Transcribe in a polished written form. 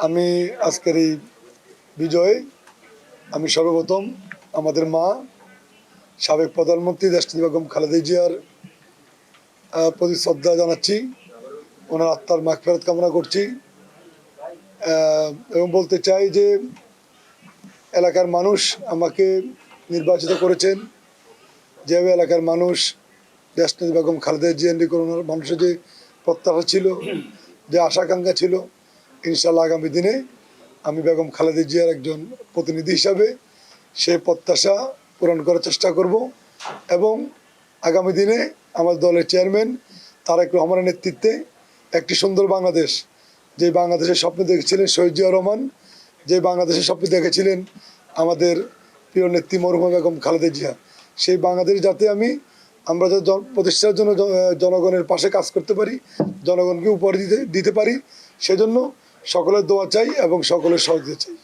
আমি আজকের এই বিজয়ে আমি সর্বপ্রথম আমাদের মা সাবেক প্রধানমন্ত্রী দেশনেত্রী বেগম খালেদা জিয়ার প্রতি শ্রদ্ধা জানাচ্ছি, ওনার আত্মার মাগফিরাত কামনা করছি এবং বলতে চাই যে এলাকার মানুষ আমাকে নির্বাচিত করেছেন। যেভাবে এলাকার মানুষ দেশনেত্রী বেগম খালেদা জিয়া ওনার মানুষের যে প্রত্যাশা ছিল, যে আশাকাঙ্ক্ষা ছিল, ইনশাল্লাহ আগামী দিনে আমি বেগম খালেদা জিয়ার একজন প্রতিনিধি হিসাবে সেই প্রত্যাশা পূরণ করার চেষ্টা করব এবং আগামী দিনে আমার দলের চেয়ারম্যান তারেক রহমানের নেতৃত্বে একটি সুন্দর বাংলাদেশ, যে বাংলাদেশের স্বপ্ন দেখেছিলেন শহীদ জিয়া রহমান, যে বাংলাদেশের স্বপ্ন দেখেছিলেন আমাদের প্রিয় নেত্রী মরহুমা বেগম খালেদা জিয়া, সেই বাংলাদেশ যাতে আমরা প্রতিষ্ঠার জন্য জনগণের পাশে কাজ করতে পারি, জনগণকে উপহার দিতে পারি, সেজন্য সকলের দোয়া চাই এবং সকলের সহযোগিতা চাই।